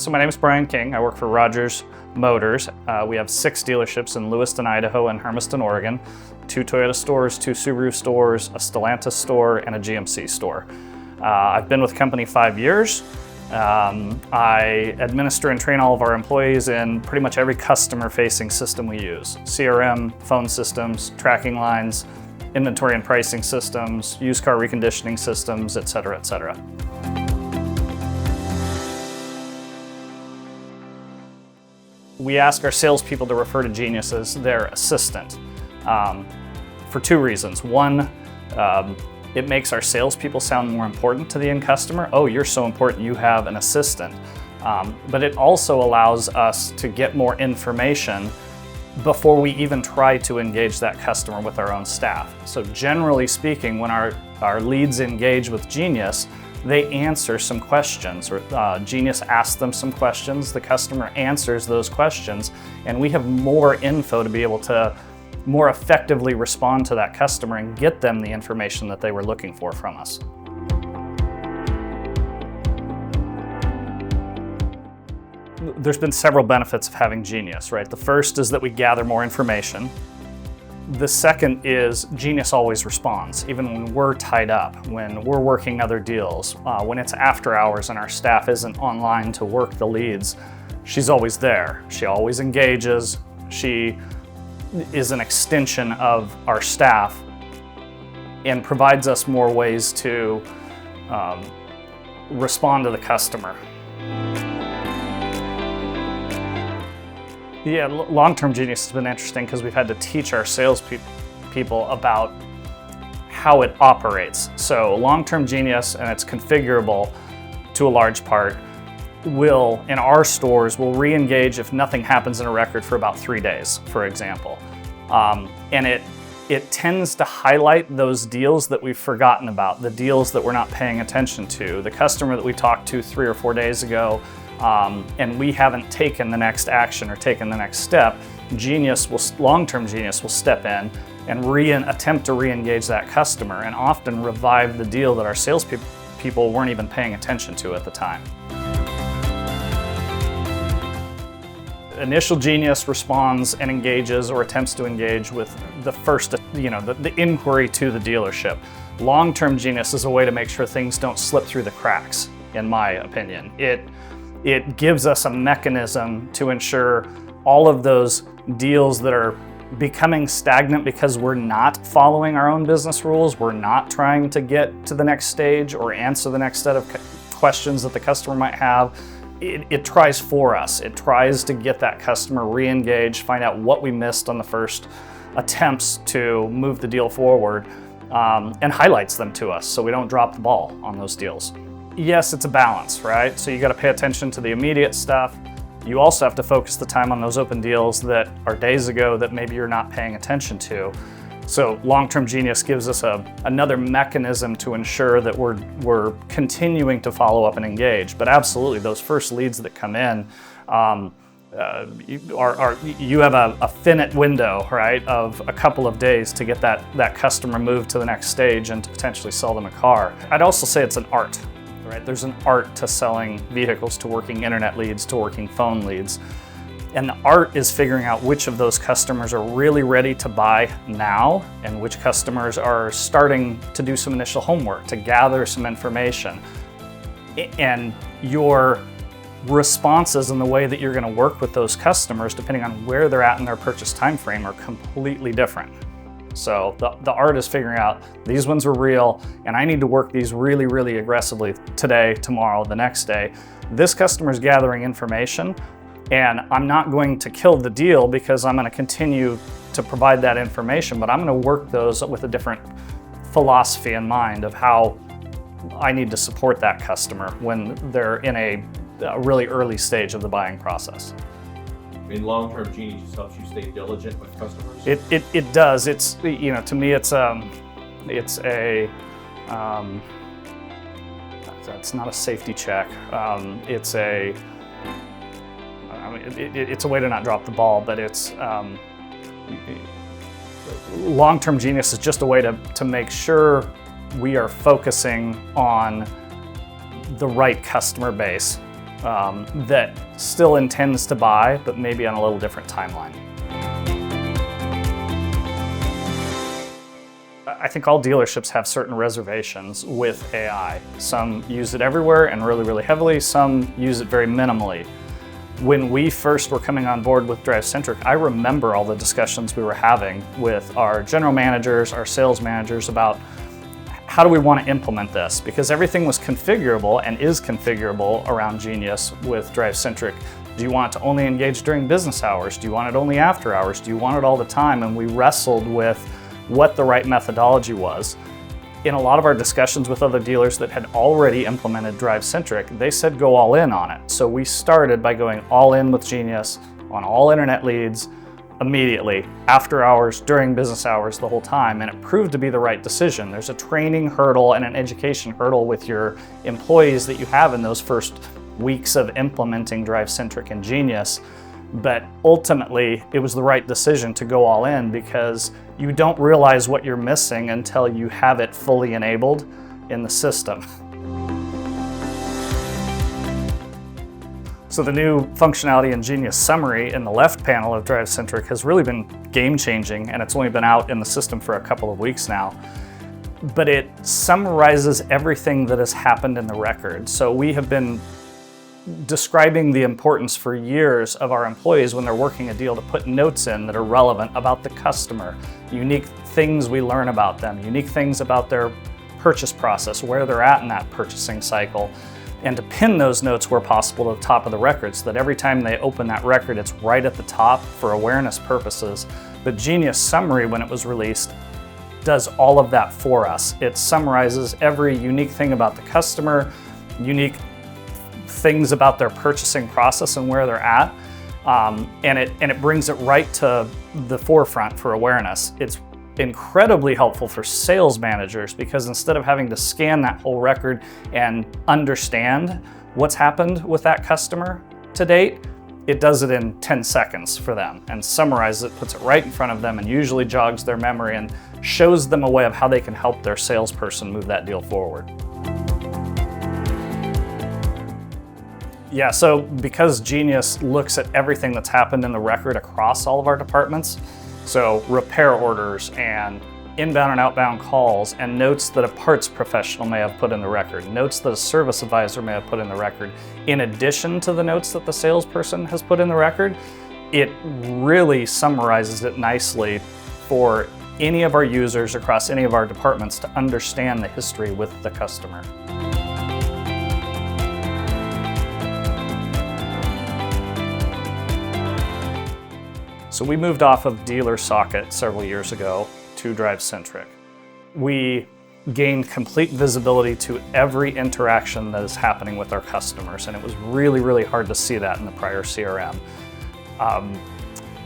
So my name is Brian King. I work for Rogers Motors. We have 6 dealerships in Lewiston, Idaho and Hermiston, Oregon, 2 Toyota stores, 2 Subaru stores, a Stellantis store, and a GMC store. I've been with the company 5 years. I administer and train all of our employees in pretty much every customer-facing system we use. CRM, phone systems, tracking lines, inventory and pricing systems, used car reconditioning systems, et cetera, et cetera. We ask our salespeople to refer to Genius as their assistant for 2 reasons. One, it makes our salespeople sound more important to the end customer. Oh, you're so important, you have an assistant. But it also allows us to get more information before we even try to engage that customer with our own staff. So generally speaking, when our leads engage with Genius, they answer some questions, or Genius asks them some questions, the customer answers those questions, and we have more info to be able to more effectively respond to that customer and get them the information that they were looking for from us. There's been several benefits of having Genius, right? The first is that we gather more information. The second is Genius always responds, even when we're tied up, when we're working other deals, when it's after hours and our staff isn't online to work the leads, she's always there. She always engages. She is an extension of our staff and provides us more ways to respond to the customer. Yeah, long-term Genius has been interesting because we've had to teach our salespeople about how it operates. So long-term Genius, and it's configurable to a large part, in our stores, will re-engage if nothing happens in a record for about 3 days, for example. And it tends to highlight those deals that we've forgotten about, the deals that we're not paying attention to, the customer that we talked to 3 or 4 days ago, and we haven't taken the next action or taken the next step. Long-term Genius will step in and attempt to re-engage that customer and often revive the deal that our salespeople weren't even paying attention to at the time. Initial Genius responds and engages or attempts to engage with the first, the inquiry to the dealership. Long-term Genius is a way to make sure things don't slip through the cracks, in my opinion. It gives us a mechanism to ensure all of those deals that are becoming stagnant because we're not following our own business rules, we're not trying to get to the next stage or answer the next set of questions that the customer might have. It tries for us. It tries to get that customer re-engaged, find out what we missed on the first attempts to move the deal forward, and highlights them to us so we don't drop the ball on those deals. Yes, it's a balance, right? So you got to pay attention to the immediate stuff. You also have to focus the time on those open deals that are days ago that maybe you're not paying attention to. So long-term Genius gives us another mechanism to ensure that we're continuing to follow up and engage. But absolutely, those first leads that come in, you have a finite window, right, of a couple of days to get that customer moved to the next stage and to potentially sell them a car. I'd also say it's an art. Right? There's an art to selling vehicles, to working internet leads, to working phone leads. And the art is figuring out which of those customers are really ready to buy now and which customers are starting to do some initial homework, to gather some information. And your responses and the way that you're going to work with those customers, depending on where they're at in their purchase time frame, are completely different. So the art is figuring out these ones are real and I need to work these really, really aggressively today, tomorrow, the next day. This customer's gathering information and I'm not going to kill the deal because I'm going to continue to provide that information, but I'm going to work those with a different philosophy in mind of how I need to support that customer when they're in a really early stage of the buying process. In long-term Genius just helps you stay diligent with customers? It does. It's, to me it's not a safety check. It's a way to not drop the ball, but it's long-term Genius is just a way to make sure we are focusing on the right customer base that still intends to buy, but maybe on a little different timeline. I think all dealerships have certain reservations with AI. Some use it everywhere and really, really heavily. Some use it very minimally. When we first were coming on board with DriveCentric, I remember all the discussions we were having with our general managers, our sales managers about how do we want to implement this? Because everything was configurable and is configurable around Genius with DriveCentric. Do you want it to only engage during business hours? Do you want it only after hours? Do you want it all the time? And we wrestled with what the right methodology was. In a lot of our discussions with other dealers that had already implemented DriveCentric, they said go all in on it. So we started by going all in with Genius on all internet leads immediately, after hours, during business hours, the whole time, and it proved to be the right decision. There's a training hurdle and an education hurdle with your employees that you have in those first weeks of implementing DriveCentric and Genius, but ultimately it was the right decision to go all in because you don't realize what you're missing until you have it fully enabled in the system. So the new functionality in Genius Summary in the left panel of DriveCentric has really been game-changing, and it's only been out in the system for a couple of weeks now. But it summarizes everything that has happened in the record. So we have been describing the importance for years of our employees when they're working a deal to put notes in that are relevant about the customer, unique things we learn about them, unique things about their purchase process, where they're at in that purchasing cycle, and to pin those notes where possible to the top of the record so that every time they open that record, it's right at the top for awareness purposes. But Genius Summary, when it was released, does all of that for us. It summarizes every unique thing about the customer, unique things about their purchasing process and where they're at, and it brings it right to the forefront for awareness. It's incredibly helpful for sales managers because instead of having to scan that whole record and understand what's happened with that customer to date, it does it in 10 seconds for them and summarizes it, puts it right in front of them, and usually jogs their memory and shows them a way of how they can help their salesperson move that deal forward. Yeah, so because Genius looks at everything that's happened in the record across all of our departments, so repair orders and inbound and outbound calls and notes that a parts professional may have put in the record, notes that a service advisor may have put in the record, in addition to the notes that the salesperson has put in the record, it really summarizes it nicely for any of our users across any of our departments to understand the history with the customer. So we moved off of DealerSocket several years ago to DriveCentric. We gained complete visibility to every interaction that is happening with our customers, and it was really, really hard to see that in the prior CRM.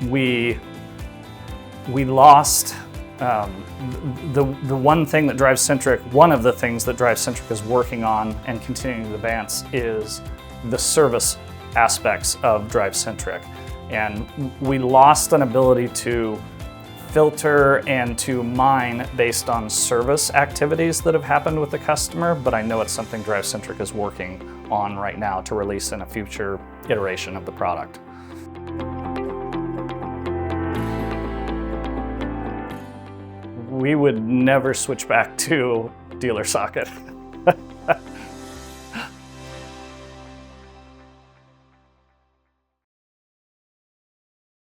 We lost the one thing that DriveCentric, one of the things that DriveCentric is working on and continuing to advance is the service aspects of DriveCentric. And we lost an ability to filter and to mine based on service activities that have happened with the customer, but I know it's something DriveCentric is working on right now to release in a future iteration of the product. We would never switch back to DealerSocket.